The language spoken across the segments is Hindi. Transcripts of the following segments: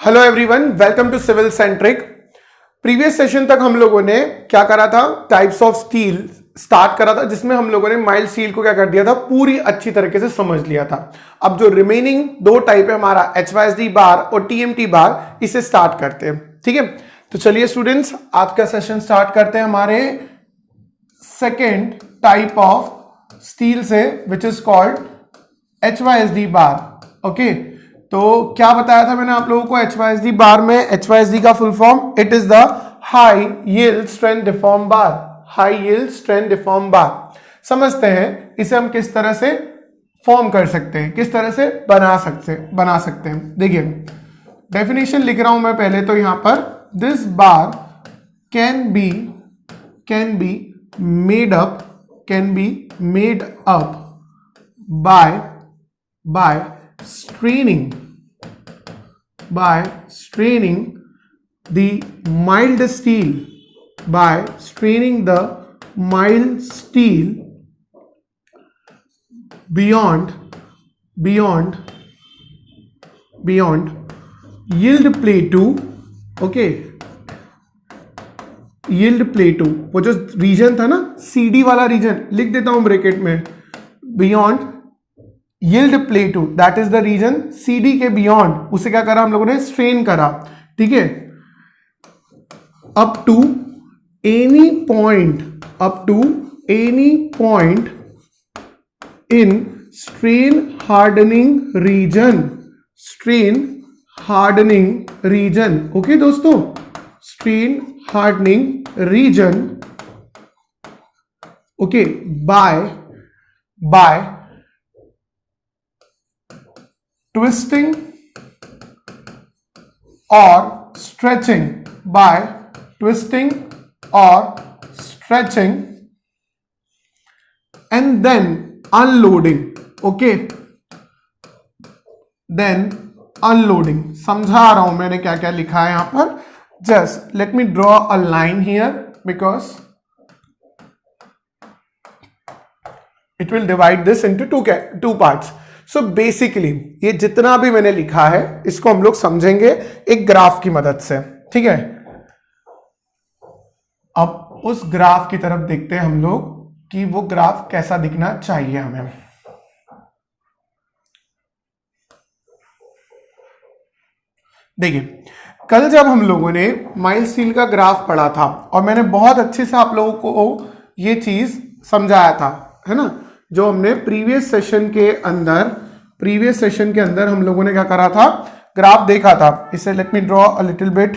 Hello everyone, welcome to Civil Centric. Previous session तक हम लोगों ने क्या करा था, टाइप्स ऑफ स्टील स्टार्ट करा था, जिसमें हम लोगों ने माइल्ड स्टील को क्या कर दिया था, पूरी अच्छी तरीके से समझ लिया था। अब जो रिमेनिंग दो टाइप है हमारा HYSD बार और TMT बार, इसे स्टार्ट करते हैं। ठीक है, तो चलिए स्टूडेंट्स, आज का सेशन स्टार्ट करते हैं हमारे सेकेंड टाइप ऑफ स्टील से, which is called HYSD bar. Okay, तो क्या बताया था मैंने आप लोगों को HYSD बार में? HYSD का full form, it is the high yield strength deform bar. High yield strength deform bar समझते हैं, इसे हम किस तरह से फॉर्म कर सकते हैं, किस तरह से बना सकते हैं। देखिए डेफिनेशन लिख रहा हूं मैं पहले तो यहां पर, this bar can be made up by straining the mild steel, beyond yield plateau। Okay, yield plateau वो जो रीजन था ना, CD वाला रीजन, लिख देता हूं ब्रैकेट में, beyond yield plateau, that is the reason CD के बियॉन्ड, उसे क्या करा हम लोगों ने, स्ट्रेन करा। ठीक है, up to any point in strain hardening region. Okay दोस्तों, strain hardening region. Okay, by twisting or stretching, and then unloading। okay, then unloading। समझा रहा हूं मैंने क्या क्या लिखा है यहां पर। Just let me draw a line here because it will divide this into two parts। So basically ये जितना भी मैंने लिखा है, इसको हम लोग समझेंगे एक ग्राफ की मदद से। ठीक है, अब उस ग्राफ की तरफ देखते हैं हम लोग कि वो ग्राफ कैसा दिखना चाहिए हमें। देखिए, कल जब हम लोगों ने माइल्ड स्टील का ग्राफ पढ़ा था और मैंने बहुत अच्छे से आप लोगों को ये चीज समझाया था, है ना, जो हमने प्रीवियस सेशन के अंदर हम लोगों ने क्या करा था, ग्राफ देखा था। इसे let me draw a little bit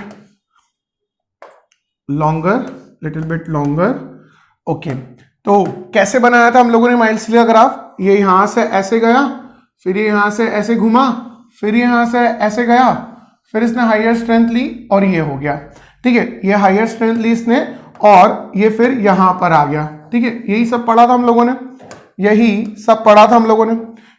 longer. Okay, तो कैसे बनाया था हम लोगों ने माइल्ड स्टील का ग्राफ? ये यहां से ऐसे गया, फिर ये यहां से ऐसे घुमा, फिर यहां से ऐसे गया, फिर इसने हायर स्ट्रेंथ ली और ये हो गया। ठीक है, ये हायर स्ट्रेंथ ली इसने और ये फिर यहां पर आ गया। ठीक है, यही सब पढ़ा था हम लोगों ने।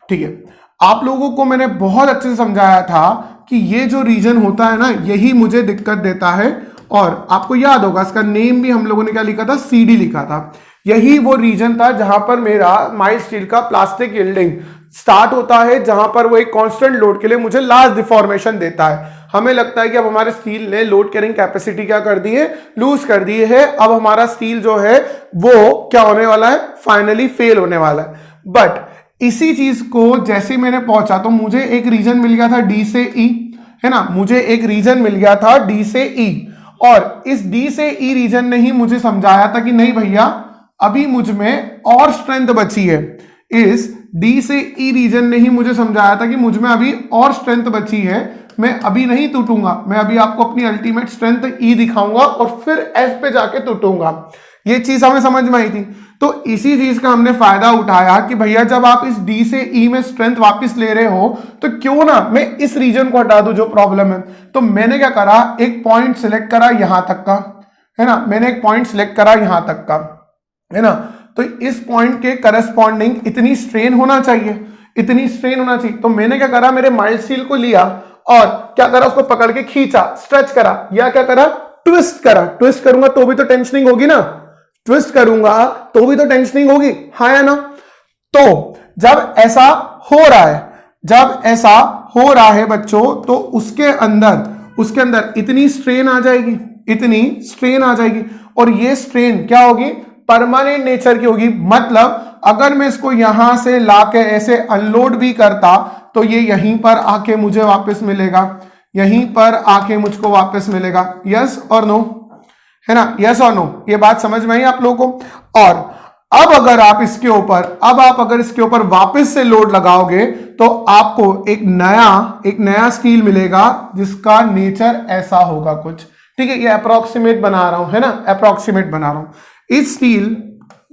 ठीक है, आप लोगों को मैंने बहुत अच्छे से समझाया था कि ये जो रीजन होता है ना, यही मुझे दिक्कत देता है। और आपको याद होगा इसका नेम भी हम लोगों ने क्या लिखा था, CD लिखा था। यही वो रीजन था जहां पर मेरा माइल्ड स्टील का प्लास्टिक यील्डिंग स्टार्ट होता है, जहां पर वो एक कांस्टेंट लोड के लिए मुझे लार्ज डिफॉर्मेशन देता है। हमें लगता है कि अब हमारे स्टील ने लोड कैरिंग कैपेसिटी क्या कर दी है, लूज कर दी है। अब हमारा स्टील जो है वो क्या होने वाला है, फाइनली फेल होने वाला है। बट इसी चीज को जैसे मैंने पहुंचा तो मुझे एक रीजन मिल गया था D से E, है ना, मुझे एक रीजन मिल गया था D से E, और इस D से E रीजन ने ही मुझे समझाया था कि नहीं भैया, अभी मुझ में और स्ट्रेंथ बची है। इस D से E रीजन ने ही मुझे समझाया था कि मुझ में अभी और स्ट्रेंथ बची है, मैं अभी नहीं टूटूंगा, मैं अभी आपको अपनी अल्टीमेट स्ट्रेंथ E दिखाऊंगा और फिर F पे जाके टूटूंगा। ये चीज हमें समझ में आई थी। तो इसी चीज का हमने फायदा उठाया कि भैया जब आप इस D से E में स्ट्रेंथ वापस ले रहे हो, तो क्यों ना मैं इस रीजन को हटा दूं जो प्रॉब्लम है। तो मैंने क्या करा, एक पॉइंट सिलेक्ट करा यहां तक का, है ना, है ना, तो इस पॉइंट के करस्पॉन्डिंग इतनी स्ट्रेन होना चाहिए। तो मैंने क्या करा, मेरे माइल्ड स्टील को लिया और क्या करा, उसको पकड़ के खींचा, स्ट्रेच करा, या क्या करा, ट्विस्ट करूंगा तो भी तो टेंशनिंग होगी ना, ट्विस्ट करूंगा तो भी तो टेंशनिंग होगी, हाँ या ना। तो जब ऐसा हो रहा है बच्चों, तो उसके अंदर उसके अंदर इतनी स्ट्रेन आ जाएगी, इतनी स्ट्रेन आ जाएगी, और ये स्ट्रेन क्या होगी, परमानेंट नेचर की होगी। मतलब अगर मैं इसको यहां से लाके ऐसे अनलोड भी करता तो ये यहीं पर आके मुझे वापस मिलेगा, यहीं पर आके मुझको वापस मिलेगा। यस और नो, है ना, यस और नो, ये बात समझ में आई आप लोगों को। और अब अगर आप इसके ऊपर वापस से लोड लगाओगे तो आपको एक नया स्टील मिलेगा जिसका नेचर ऐसा होगा कुछ, ठीक है। ये अप्रोक्सीमेट बना रहा हूं, है ना, अप्रोक्सीमेट बना रहा हूं। इस स्टील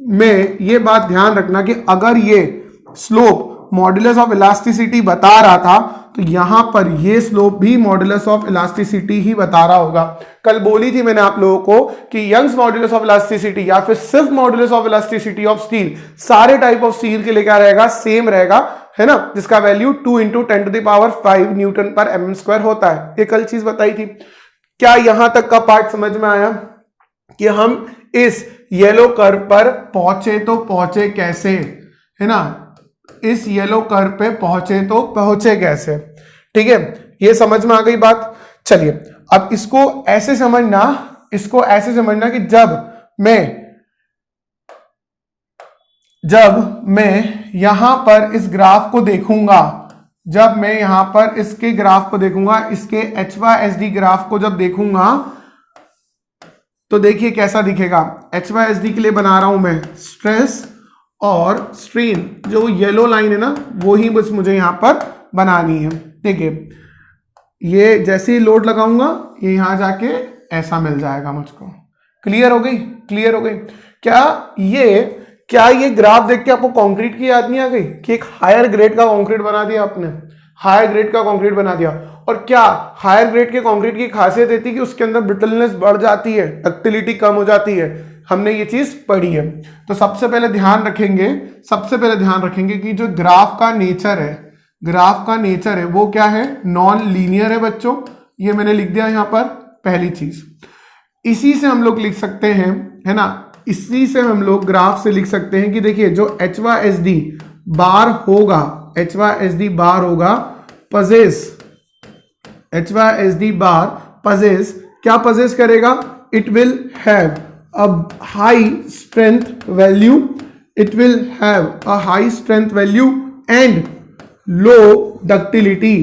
में ये बात ध्यान रखना कि अगर ये स्लोप मॉड्यूलस ऑफ इलास्टिसिटी बता रहा था तो यहां पर ये स्लोप भी मॉड्यूलस ऑफ इलास्टिसिटी ही बता रहा होगा। कल बोली थी मैंने आप लोगों को कि यंग्स मॉड्यूलस ऑफ इलास्टिसिटी या फिर सिर्फ modulus of elasticity of steel सारे टाइप ऑफ स्टील के लिए क्या रहेगा, सेम रहेगा, है ना, जिसका वैल्यू 2 × 10⁵ न्यूटन पर mm स्क्वायर होता है। ये कल चीज बताई थी। क्या यहां तक का पार्ट समझ में आया कि हम इस येलो कर्व पर पहुंचे तो पहुंचे कैसे, है ना, इस येलो कर्व पे पहुंचे तो पहुंचे कैसे, ठीक है, ये समझ में आ गई बात। चलिए अब इसको ऐसे समझना कि जब मैं यहां पर इस ग्राफ को देखूंगा, जब मैं यहां पर इसके ग्राफ को देखूंगा, इसके HYSD ग्राफ को जब देखूंगा तो देखिए कैसा दिखेगा। HYSD के लिए बना रहा हूं मैं स्ट्रेस और स्ट्रेन, जो येलो लाइन है ना वो ही बस मुझे यहां पर बनानी है। देखिए ये जैसे ही लोड लगाऊंगा ये यहां जाके ऐसा मिल जाएगा मुझको। क्लियर हो गई, क्लियर हो गई। क्या ये ग्राफ देख के आपको कंक्रीट की याद नहीं आ गई कि एक हायर ग्रेड का कंक्रीट बना दिया आपने, हायर ग्रेड का कंक्रीट बना दिया। और क्या हायर ग्रेड के कंक्रीट की खासियत रहती है कि उसके अंदर ब्रिटलनेस बढ़ जाती है, डक्टिलिटी कम हो जाती है। हमने ये चीज पढ़ी है। तो सबसे पहले ध्यान रखेंगे कि जो ग्राफ का नेचर है वो क्या है, नॉन लीनियर है बच्चों। ये मैंने लिख दिया यहां पर पहली चीज। इसी से हम लोग लिख सकते हैं, है ना, इसी से हम लोग ग्राफ से लिख सकते हैं कि देखिए जो HYSD बार होगा HYSD बार पजेस क्या पजेस करेगा, it will have a high strength value, it will have a high strength value and low ductility।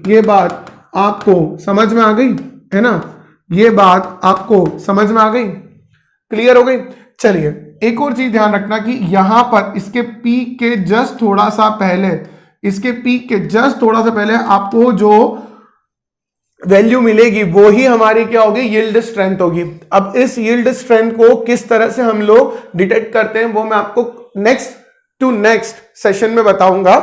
ये बात आपको समझ में आ गई, है ना, ये बात आपको समझ में आ गई, क्लियर हो गई। चलिए एक और चीज ध्यान रखना कि यहां पर इसके पीक के जस्ट थोड़ा सा पहले आपको जो वैल्यू मिलेगी वो ही हमारी क्या होगी, यील्ड स्ट्रेंथ होगी। अब इस यील्ड स्ट्रेंथ को किस तरह से हम लोग डिटेक्ट करते हैं वो मैं आपको नेक्स्ट सेशन में बताऊंगा।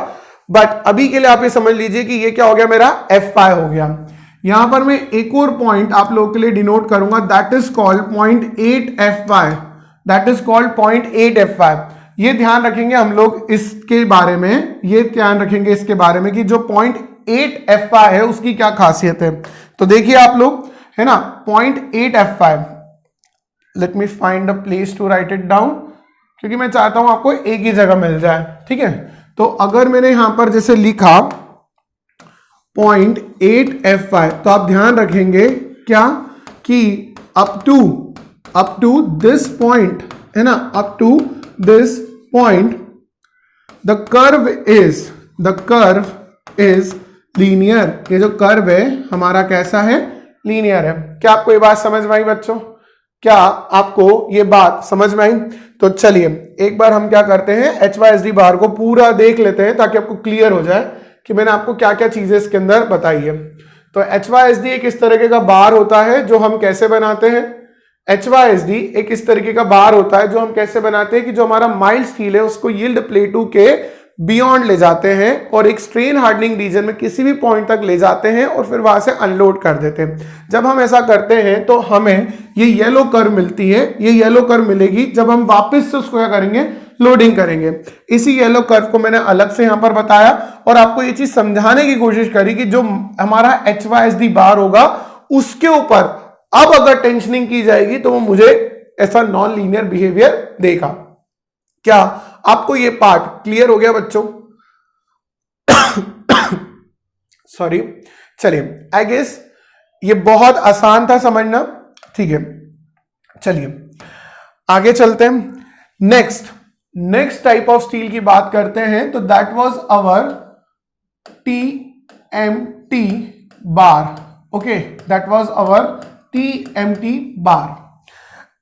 बट अभी के लिए आप ये समझ लीजिए कि ये क्या हो गया, मेरा Fy हो गया। यहां पर मैं एक और पॉइंट आप लोगों के लिए डिनोट करूंगा, दैट इज कॉल्ड 0.8 Fy। ये ध्यान रखेंगे हम लोग इसके बारे में, कि जो 0.8 Fy है उसकी क्या खासियत है। तो देखिए आप लोग, है ना, 0.8 Fy, let me find a place to write it down, क्योंकि मैं चाहता हूं आपको एक ही जगह मिल जाए, ठीक है। तो अगर मैंने यहां पर जैसे लिखा 0.8 Fy, तो आप ध्यान रखेंगे क्या कि अप टू दिस पॉइंट, है ना, up to this point the curve is linear. ये जो कर्व है हमारा कैसा है, लीनियर है। क्या आपको ये बात समझ में आई बच्चों, क्या आपको ये बात समझ में आई। तो चलिए एक बार हम क्या करते हैं, HYSD बार को पूरा देख लेते हैं ताकि आपको क्लियर हो जाए कि मैंने आपको क्या क्या चीजें इसके अंदर बताई है। तो HYSD एक इस तरीके का बार होता है जो हम कैसे बनाते हैं, HYSD एक इस तरीके का बार होता है जो हम कैसे बनाते हैं कि जो हमारा माइल्ड स्टील है उसको यील्ड प्लेटू के बियॉन्ड ले जाते हैं और एक स्ट्रेन हार्डनिंग रीजन में किसी भी पॉइंट तक ले जाते हैं और फिर वहां से अनलोड कर देते हैं। जब हम ऐसा करते हैं तो हमें ये येलो कर्व मिलती है। ये येलो कर्व मिलेगी जब हम वापस से उसको क्या करेंगे, लोडिंग करेंगे। इसी येलो कर्व को मैंने अलग से यहां पर बताया और आपको ये चीज समझाने की कोशिश करी कि जो हमारा HYSD बार होगा उसके ऊपर अब अगर टेंशनिंग की जाएगी तो वो मुझे ऐसा नॉन लीनियर बिहेवियर देगा। क्या आपको ये पार्ट क्लियर हो गया बच्चों? सॉरी, चलिए आई गेस ये बहुत आसान था समझना, ठीक है। चलिए आगे चलते हैं, नेक्स्ट टाइप ऑफ स्टील की बात करते हैं, तो that was our TMT bar. Okay, that was our TMT bar.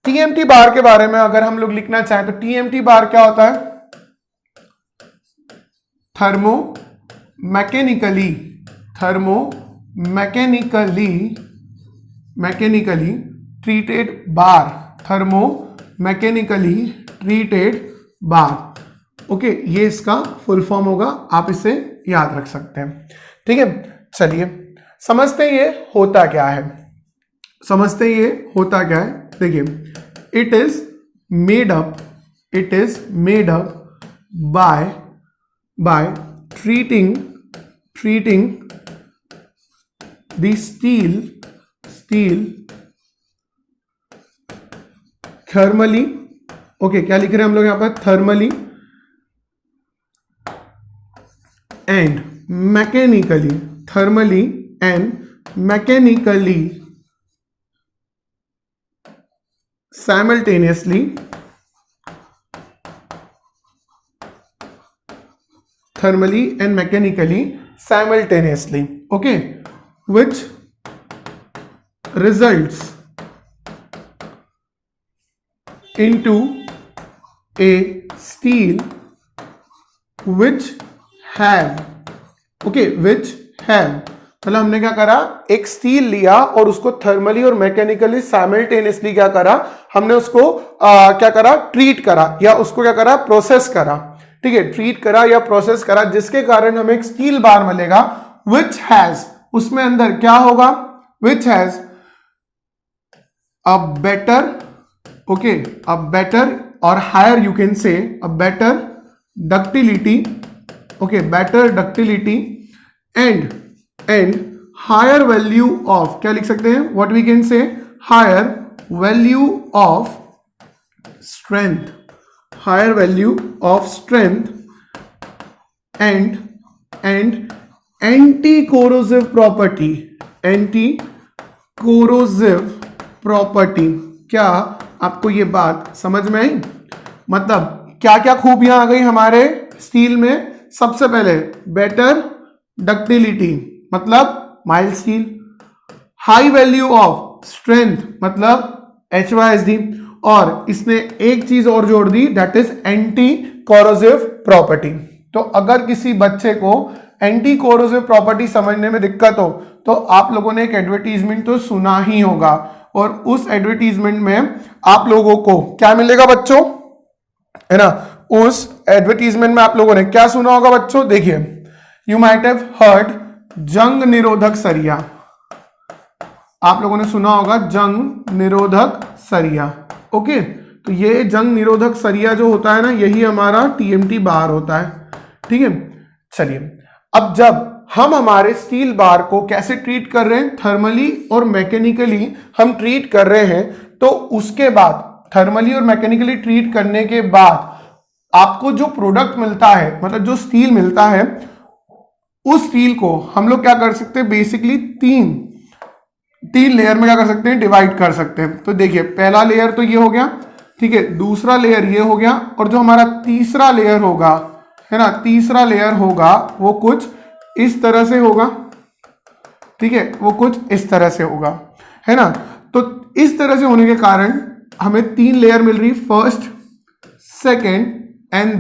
TMT बार के बारे में अगर हम लोग लिखना चाहें तो TMT बार क्या होता है? मैकेनिकली ट्रीटेड बार, थर्मोमैकेनिकली ट्रीटेड बार। ओके, ये इसका फुल फॉर्म होगा, आप इसे याद रख सकते हैं, ठीक है। चलिए समझते हैं ये होता क्या है, देखिए, it is made up by treating the steel thermally, okay, क्या लिख रहे हैं हम लोग यहां पर? Thermally and mechanically simultaneously, thermally and mechanically simultaneously, okay, which results into a steel which have मतलब हमने क्या करा, एक स्टील लिया और उसको थर्मली और मैकेनिकली साइमल्टेनियसली क्या करा, हमने उसको क्या करा, ट्रीट करा, या उसको क्या करा, प्रोसेस करा, ठीक है, ट्रीट करा या प्रोसेस करा, जिसके कारण हमें एक स्टील बार मिलेगा, which has, उसमें अंदर क्या होगा, which has a better or higher, you can say a better ductility, okay, better ductility and higher value of, क्या लिख सकते हैं, what we can say, higher value of strength and anti-corrosive property। क्या आपको ये बात समझ में आई? मतलब क्या क्या खूबियां आ गई हमारे स्टील में? सबसे पहले बेटर डक्टिलिटी, मतलब mild steel, high value of strength, मतलब HYSD, और इसने एक चीज और जोड़ दी, that is anti corrosive property. तो अगर किसी बच्चे को एंटी कोरोसिव प्रॉपर्टी समझने में दिक्कत हो तो आप लोगों ने एक एडवर्टीजमेंट तो सुना ही होगा, और उस एडवर्टीजमेंट में आप लोगों को क्या मिलेगा बच्चों, है ना? उस एडवर्टीजमेंट में आप लोगों ने क्या सुना होगा बच्चों? देखिए, यू माइट हैव हर्ड जंग निरोधक सरिया, आप लोगों ने सुना होगा जंग निरोधक सरिया। ओके, तो ये जंग निरोधक सरिया जो होता है ना, यही हमारा TMT बार होता है, ठीक है। चलिए, अब जब हम हमारे स्टील बार को कैसे ट्रीट कर रहे हैं, थर्मली और मैकेनिकली हम ट्रीट कर रहे हैं, तो उसके बाद थर्मली और मैकेनिकली ट्रीट करने के बाद आपको जो प्रोडक्ट मिलता है, मतलब जो स्टील मिलता है, उस स्टील को हम लोग क्या कर सकते हैं, बेसिकली तीन लेयर में क्या कर सकते हैं, डिवाइड कर सकते हैं। तो देखिए, पहला लेयर तो ये हो गया, ठीक है, दूसरा लेयर ये हो गया, और जो हमारा तीसरा लेयर होगा, है ना, तीसरा लेयर होगा वो कुछ इस तरह से होगा, ठीक है, वो कुछ इस तरह से होगा, है ना। तो इस तरह से होने के कारण हमें 3 लेयर मिल रही, first, second and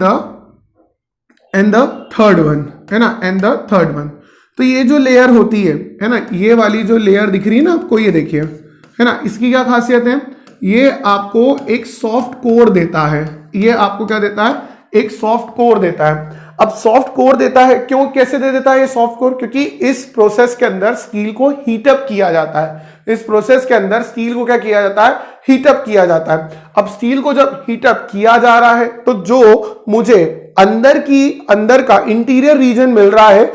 the third one, है ना, एंड द थर्ड वन। तो ये जो लेयर होती है ना, ये वाली जो लेयर दिख रही है ना आपको, ये देखिए, है ना, इसकी क्या खासियत है, ये आपको एक सॉफ्ट कोर देता है, ये आपको क्या देता है, एक सॉफ्ट कोर देता है। अब सॉफ्ट कोर देता है, क्यों, कैसे दे देता है ये सॉफ्ट कोर? क्योंकि इस प्रोसेस के अंदर स्टील को हीटअप किया जाता है, इस प्रोसेस के अंदर स्टील को क्या किया जाता है, हीटअप किया जाता है। अब स्टील को जब हीटअप किया जा रहा है, तो जो मुझे अंदर का इंटीरियर रीजन मिल रहा है,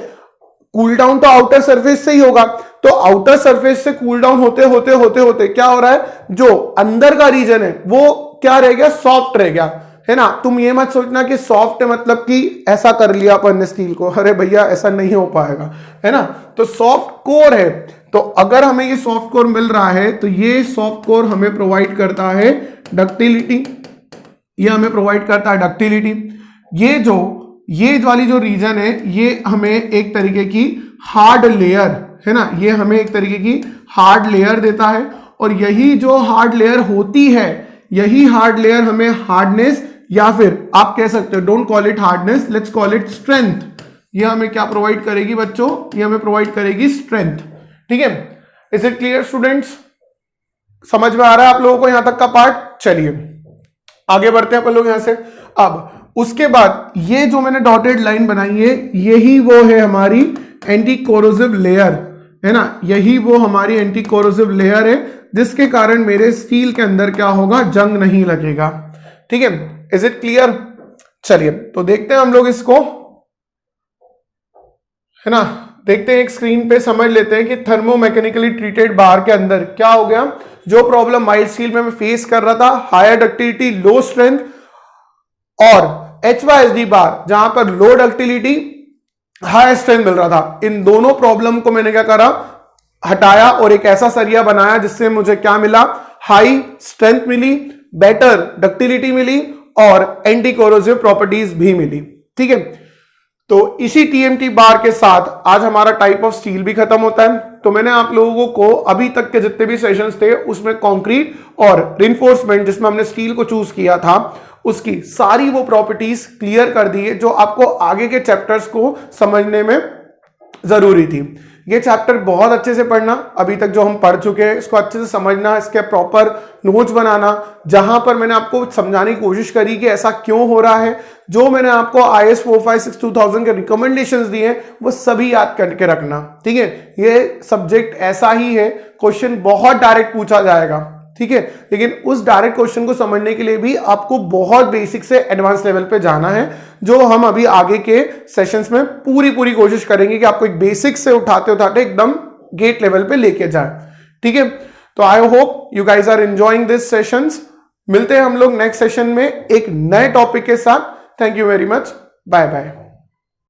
कूल डाउन तो आउटर सरफेस से ही होगा, तो आउटर सरफेस से कूल डाउन होते क्या हो रहा है, जो अंदर का रीजन है वो क्या रह गया, सॉफ्ट रह गया। है ना। तुम ये मत सोचना कि सॉफ्ट मतलब कि ऐसा कर लिया अपन ने स्टील को, अरे भैया ऐसा नहीं हो पाएगा, है ना। तो सॉफ्ट कोर है, तो अगर हमें ये सॉफ्ट कोर मिल रहा है तो ये सॉफ्ट कोर हमें प्रोवाइड करता है डक्टिलिटी, ये हमें प्रोवाइड करता है डक्टिलिटी। ये वाली जो रीजन है ये हमें एक तरीके की हार्ड लेयर, है ना, ये हमें एक तरीके की हार्ड लेयर देता है, और यही जो हार्ड लेयर होती है, यही हार्ड लेयर हमें हार्डनेस, या फिर आप कह सकते हो, don't call it hardness, let's call it strength. ये हमें क्या प्रोवाइड करेगी बच्चों, ये हमें प्रोवाइड करेगी स्ट्रेंथ। ठीक है, इज इट क्लियर स्टूडेंट्स? समझ में आ रहा है आप लोगों को यहां तक का पार्ट? चलिए आगे बढ़ते हैं अपन लोग यहां से। अब उसके बाद ये जो मैंने डॉटेड लाइन बनाई है, यही वो है हमारी एंटी कोरोसिव लेयर, है ना, यही वो हमारी एंटी कोरोसिव लेयर है, जिसके कारण मेरे स्टील के अंदर क्या होगा, जंग नहीं लगेगा। ठीक है, इज इट क्लियर? चलिए तो देखते हैं हम लोग इसको, है ना, देखते हैं एक स्क्रीन पे, समझ लेते हैं कि थर्मोमैकेनिकली ट्रीटेड बार के अंदर क्या हो गया। जो प्रॉब्लम माइल्ड स्टील में मैं फेस कर रहा था, हायर डक्टिलिटी लो स्ट्रेंथ, और HYSD बार जहां पर लो डक्टिलिटी हाई स्ट्रेंथ मिल रहा था, इन दोनों प्रॉब्लम को मैंने क्या करा, हटाया और एक ऐसा सरिया बनाया जिससे मुझे क्या मिला, हाई स्ट्रेंथ मिली, बेटर डक्टिलिटी मिली और एंटी कोरोसिव प्रॉपर्टीज भी मिली। ठीक है, तो इसी TMT बार के साथ आज हमारा टाइप ऑफ स्टील भी खत्म होता है। तो मैंने आप लोगों को अभी तक के जितने भी सेशंस थे उसमें कंक्रीट और रिइंफोर्समेंट, जिसमें हमने स्टील को चूज किया था, उसकी सारी वो प्रॉपर्टीज क्लियर कर दी है जो आपको आगे के चैप्टर्स को समझने में जरूरी थी। ये चैप्टर बहुत अच्छे से पढ़ना, अभी तक जो हम पढ़ चुके हैं इसको अच्छे से समझना, इसके प्रॉपर नोट्स बनाना, जहां पर मैंने आपको समझाने की कोशिश करी कि ऐसा क्यों हो रहा है, जो मैंने आपको IS 456-2000 के रिकमेंडेशंस दिए हैं वो सभी याद करके रखना। ठीक है, ये सब्जेक्ट ऐसा ही है, क्वेश्चन बहुत डायरेक्ट पूछा जाएगा, ठीक है, लेकिन उस डायरेक्ट क्वेश्चन को समझने के लिए भी आपको बहुत बेसिक से एडवांस लेवल पे जाना है, जो हम अभी आगे के सेशंस में पूरी कोशिश करेंगे कि आपको एक बेसिक से उठाते उठाते एकदम गेट लेवल पे लेके जाए। ठीक है, तो I hope you guys are enjoying this sessions. मिलते हैं हम लोग नेक्स्ट सेशन में एक नए टॉपिक के साथ। Thank you very much, bye bye.